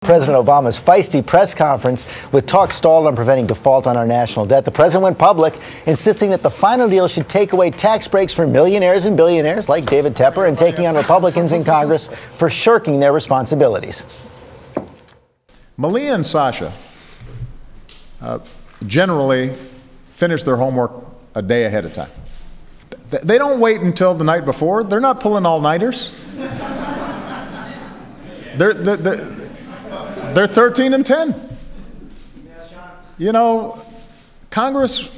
President Obama's feisty press conference with talks stalled on preventing default on our national debt. The president went public, insisting that the final deal should take away tax breaks for millionaires and billionaires like JakeTapper and taking on Republicans in Congress for shirking their responsibilities. Malia and Sasha generally finish their homework a day ahead of time. They don't wait until the night before. They're not pulling all-nighters. They're 13 and 10. You know, Congress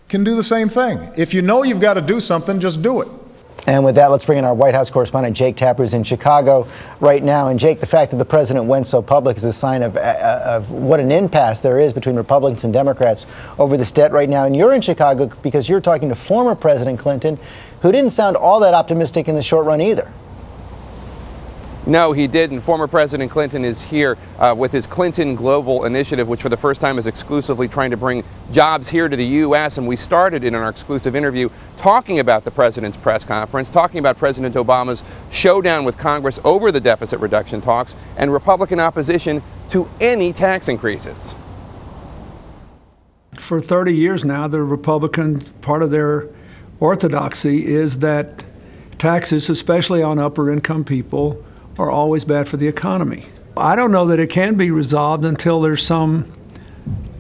can do the same thing. If you know you've got to do something, just do it. And with that, let's bring in our White House correspondent, JakeTapper, who's in Chicago right now. And Jake, the fact that the president went so public is a sign of what an impasse there is between Republicans and Democrats over this debt right now. And you're in Chicago because you're talking to former President Clinton, who didn't sound all that optimistic in the short run either. No, he didn't. Former President Clinton is here with his Clinton Global Initiative, which for the first time is exclusively trying to bring jobs here to the U.S. And we started in our exclusive interview talking about the president's press conference, talking about President Obama's showdown with Congress over the deficit reduction talks and Republican opposition to any tax increases. For 30 years now, the Republican part of their orthodoxy is that taxes, especially on upper income people, are always bad for the economy. I don't know that it can be resolved until there's some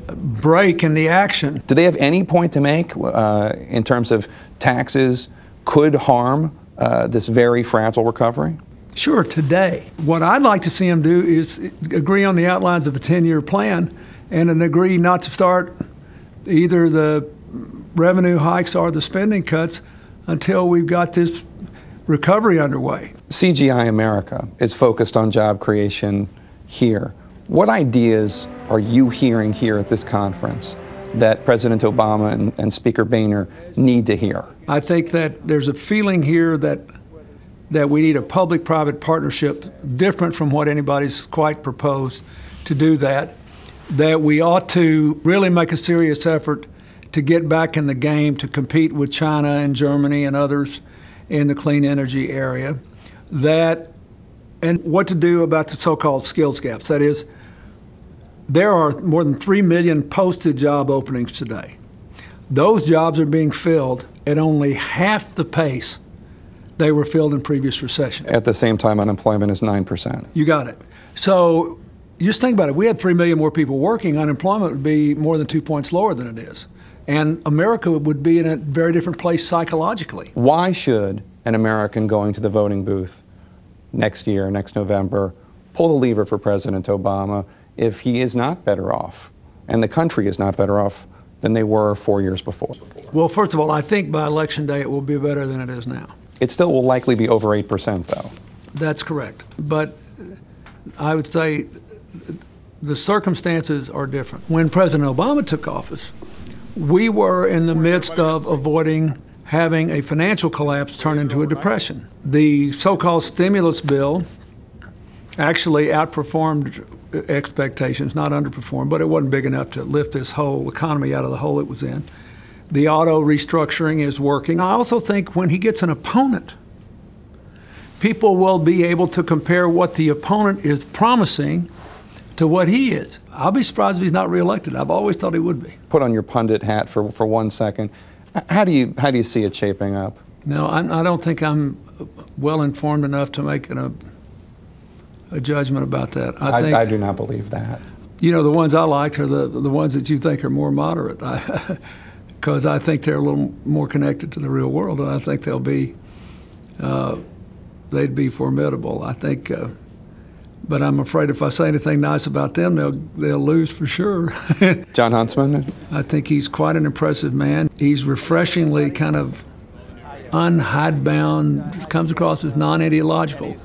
break in the action. Do they have any point to make in terms of taxes could harm this very fragile recovery? Sure, today. What I'd like to see them do is agree on the outlines of a 10-year plan and then agree not to start either the revenue hikes or the spending cuts until we've got this recovery underway. CGI America is focused on job creation here. What ideas are you hearing here at this conference that President Obama and Speaker Boehner need to hear? I think that there's a feeling here that we need a public-private partnership different from what anybody's quite proposed to do that we ought to really make a serious effort to get back in the game to compete with China and Germany and others in the clean energy area, and what to do about the so-called skills gaps. That is, there are more than 3 million posted job openings today. Those jobs are being filled at only half the pace they were filled in previous recession. At the same time, unemployment is 9%. You got it. So just think about it. We had 3 million more people working. Unemployment would be more than 2 points lower than it is. And America would be in a very different place psychologically. Why should an American going to the voting booth next year, next November, pull the lever for President Obama if he is not better off and the country is not better off than they were 4 years before? Well, first of all, I think by Election Day it will be better than it is now. It still will likely be over 8%, though. That's correct. But I would say the circumstances are different. When President Obama took office, we were in the midst of avoiding having a financial collapse turn into a depression. The so-called stimulus bill actually outperformed expectations, not underperformed, but it wasn't big enough to lift this whole economy out of the hole it was in. The auto restructuring is working. I also think when he gets an opponent, people will be able to compare what the opponent is promising to what he is. I'll be surprised if he's not reelected. I've always thought he would be. Put on your pundit hat for 1 second. How do you see it shaping up? No, I don't think I'm well informed enough to make a judgment about that. I do not believe that. You know, the ones I like are the ones that you think are more moderate, because I think they're a little more connected to the real world, and I think they'd be formidable. I think. But I'm afraid if I say anything nice about them, they'll lose for sure. John Huntsman? I think he's quite an impressive man. He's refreshingly kind of unhidebound, comes across as non-ideological.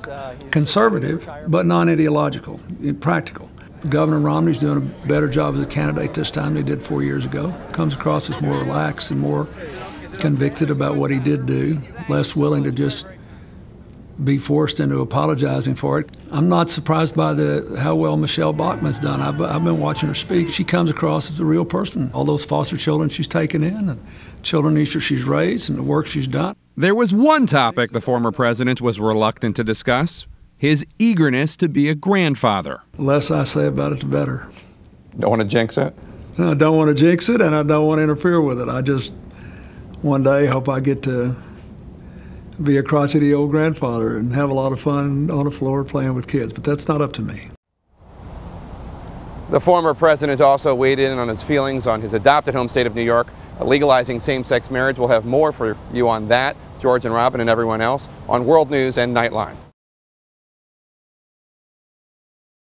Conservative, but non-ideological, practical. Governor Romney's doing a better job as a candidate this time than he did 4 years ago. Comes across as more relaxed and more convicted about what he did do, less willing to just be forced into apologizing for it. I'm not surprised by how well Michelle Bachmann's done. I've been watching her speak. She comes across as a real person. All those foster children she's taken in, and children she's raised, and the work she's done. There was one topic the former president was reluctant to discuss: his eagerness to be a grandfather. The less I say about it, the better. Don't want to jinx it? I don't want to jinx it, and I don't want to interfere with it. I just, one day, hope I get to be a crotchety old grandfather and have a lot of fun on the floor playing with kids, but that's not up to me. The former president also weighed in on his feelings on his adopted home state of New York, legalizing same-sex marriage. We'll have more for you on that, George and Robin and everyone else, on World News and Nightline.